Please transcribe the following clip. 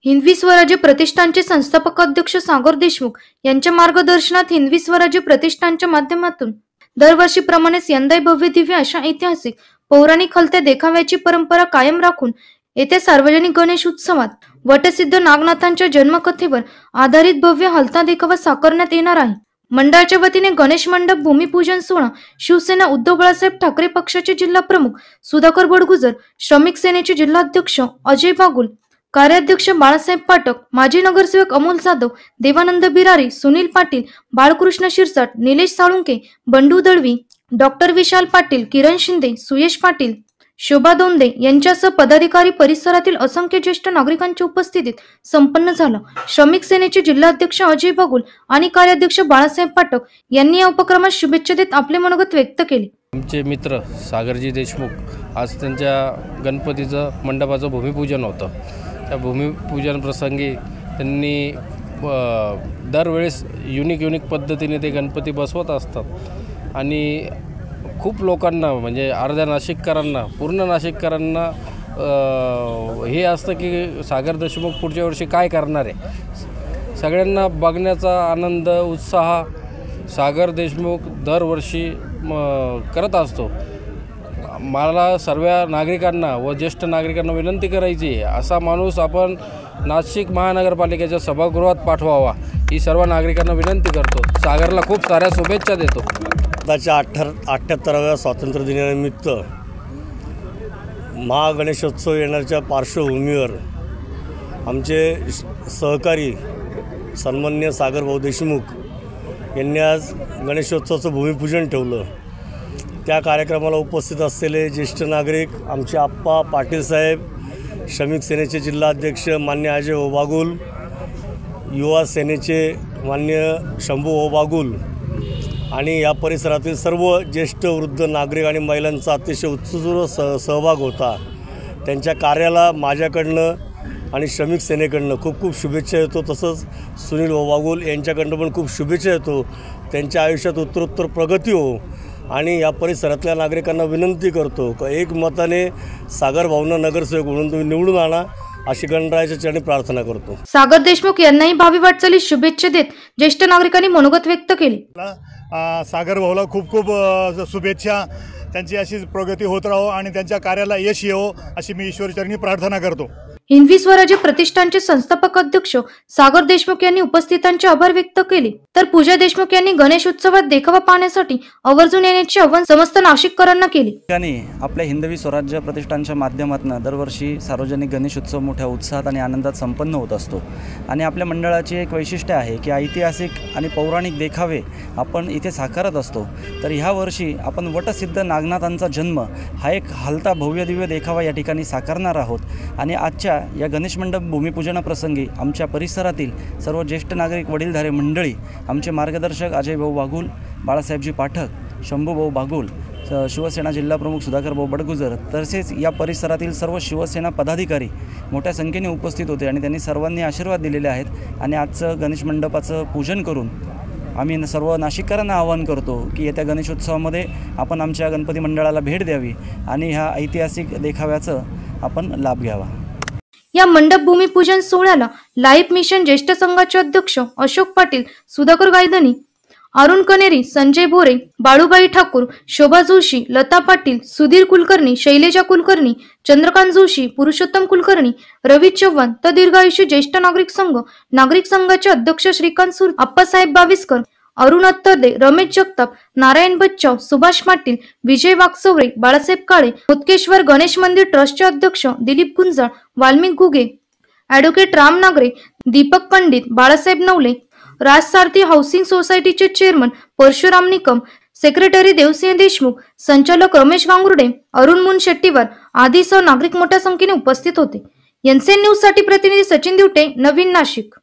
हिंदवी स्वराज्य प्रतिष्ठानचे संस्थापक अध्यक्ष सागर देशमुख यांच्या मार्गदर्शनात हिंदवी स्वराज्य प्रतिष्ठानच्या माध्यमातून दरवर्षीप्रमाणेच यंदाही भव्य दिव्य अशा ऐतिहासिक पौराणिक हलत्या देखाव्याची परंपरा कायम राखून येत्या सार्वजनिक गणेश उत्सवात वटसिद्ध नागनाथांच्या जन्मकथेवर आधारित भव्य हलता देखावा साकारण्यात येणार आहे। मंडळाच्या वतीने गणेश मंडप भूमिपूजन सोहळा शिवसेना उद्धव बाळासाहेब ठाकरे पक्षाचे जिल्हा प्रमुख सुधाकर बडगुजर, श्रमिक सेनेचे जिल्हाध्यक्ष अजय बागुल, कार्याध्यक्ष बाळासाहेब पाटक, माजी नगरसेवक अमोल जाधव, देवानंद बिरारी, सुनील पाटील, बाळकृष्ण शिरसाट, निलेश साळुंके, बंडू दळवी, डॉक्टर विशाल पाटील, किरण शिंदे, सुयश पाटील, शोभा दोंदे यांच्यासह पदाधिकारी परिसरातील असंख्य ज्येष्ठ नागरिकांच्या उपस्थितीत संपन्न झाला। श्रमिक सेनेचे जिल्हाध्यक्ष अजय बागुल आणि कार्याध्यक्ष बाळासाहेब पाटक यांनी या उपक्रमास शुभेच्छा देत आपले मनोगत व्यक्त केले। आमचे मित्र सागरजी देशमुख आज त्यांच्या गणपतीचं मंडपाचं भूमिपूजन होतं। त्या भूमिपूजन प्रसंगी त्यांनी दरवेळेस युनिक पद्धतीने ते गणपती बसवत असतात आणि खूप लोकांना म्हणजे अर्ध्या नाशिककरांना पूर्ण नाशिककरांना हे असतं की सागर देशमुख पुढच्या वर्षी काय करणार आहे। सगळ्यांना बघण्याचा आनंद उत्साह सागर देशमुख दरवर्षी करत असतो। मला सर्व नागरिकांना व ज्येष्ठ नागरिकांना विनंती करायची आहे, असा माणूस आपण नाशिक महानगरपालिकेच्या सभागृहात पाठवावा ही सर्व नागरिकांना विनंती करतो। सागरला खूप साऱ्या शुभेच्छा देतो। आताच्या 78व्या स्वातंत्र्य दिनानिमित्त महागणेशोत्सव येण्याच्या पार्श्वभूमीवर आमचे सहकारी सन्माननीय सागर भाऊ देशमुख यांनी आज गणेशोत्सवाचं भूमिपूजन ठेवलं। त्या कार्यक्रमाला उपस्थित असलेले ज्येष्ठ नागरिक आमचे आप्पा पाटील साहेब, श्रमिक सेनेचे जिल्हाध्यक्ष मान्य अजय ओबागुल, युवा सेनेचे मान्य शंभू ओबागुल आणि या परिसरातील सर्व ज्येष्ठ वृद्ध नागरिक आणि महिलांचा अतिशय उत्स्फूर्त सहभाग होता। त्यांच्या कार्याला माझ्याकडनं आणि श्रमिक सेनेकडनं खूप शुभेच्छा देतो। तसंच सुनील ओबागुल यांच्याकडनं पण खूप शुभेच्छा देतो। त्यांच्या आयुष्यात उत्तरोत्तर प्रगती हो आणि या परिसरातल्या नागरिकांना विनंती करतो की एक मताने सागर भाऊंना नगरसेवक म्हणून तुम्ही निवडून आणा अशी गणरायाच्या चरणी प्रार्थना करतो। सागर देशमुख यांनाही भावी वाटचालीस शुभेच्छा देत ज्येष्ठ नागरिकांनी मनोगत व्यक्त केले। सागर भाऊला खूप शुभेच्छा। त्यांची अशीच प्रगती होत राहो आणि त्यांच्या कार्याला यश येवो अशी मी ईश्वरचरणी प्रार्थना करतो। हिंदवी स्वराज्य प्रतिष्ठानचे संस्थापक अध्यक्ष सागर देशमुख यांनी उपस्थितांचे आभार व्यक्त केले, तर पूजा देशमुख यांनी गणेश उत्सवात देखावा पाहण्यासाठी आवर्जून येण्याचे आवाहन समस्त नाशिककरांना केले। आपल्या हिंदवी स्वराज्य प्रतिष्ठानच्या माध्यमातून दरवर्षी सार्वजनिक गणेश उत्सव मोठ्या उत्साहात आणि आनंदात संपन्न होत असतो आणि आपल्या मंडळाची एक वैशिष्ट्य आहे की ऐतिहासिक आणि पौराणिक देखावे आपण इथे साकारत असतो। तर ह्या वर्षी आपण वटसिद्ध नागनाथांचा जन्म हा एक हलता भव्य दिव्य देखावा या ठिकाणी साकारणार आहोत आणि आजच्या या गणेश मंडप भूमिपूजनाप्रसंगी आमच्या परिसरातील सर्व ज्येष्ठ नागरिक वडीलधारे मंडळी, आमचे मार्गदर्शक अजय भाऊ बागुल, बाळासाहेबजी पाठक, शंभू भाऊ बागुल, शिवसेना जिल्हाप्रमुख सुधाकर भाऊ बडगुजर तसेच या परिसरातील सर्व शिवसेना पदाधिकारी मोठ्या संख्येने उपस्थित होते आणि त्यांनी सर्वांनी आशीर्वाद दिलेले आहेत आणि आजचं गणेश मंडपाचं पूजन करून आम्ही सर्व नाशिककरांना आवाहन करतो की येत्या गणेशोत्सवामध्ये आपण आमच्या गणपती मंडळाला भेट द्यावी आणि ह्या ऐतिहासिक देखाव्याचं आपण लाभ घ्यावा। या मंडप भूमिपूजन सोहळ्याला लाईव्ह मिशन ज्येष्ठ संघाचे अध्यक्ष अशोक पाटील, सुधाकर गायधनी, अरुण कनेरी, संजय भोरे, बाळूबाई ठाकूर, शोभा जोशी, लता पाटील, सुधीर कुलकर्णी, शैलेजा कुलकर्णी, चंद्रकांत जोशी, पुरुषोत्तम कुलकर्णी, रवी चव्हाण तर दीर्घायुष्य ज्येष्ठ नागरिक संघाचे अध्यक्ष श्रीकांत सूर, आप्पासाहेब बाविस्कर, अरुण अत्तरदे, रमेश जगताप, नारायण बच्चाव, सुभाष पाटील, विजय वाकचौरे, बाळासाहेब काळे, मुत्केश्वर गणेश मंदिर ट्रस्टचे अध्यक्ष दिलीप गुंजाळ, वाल्मिक घुगे, ॲडव्होकेट राम नागरे, दीपक पंडित, बाळासाहेब नवले, राज सारथी हाऊसिंग सोसायटीचे चेअरमन परशुराम निकम, सेक्रेटरी देवसिंह देशमुख, संचालक रमेश गांगुर्डे, अरुण मुनशेट्टीवार आदीसह नागरिक मोठ्या संख्येने उपस्थित होते। एनसीएन न्यूज साठी प्रतिनिधी सचिन दिवटे, नवीन नाशिक।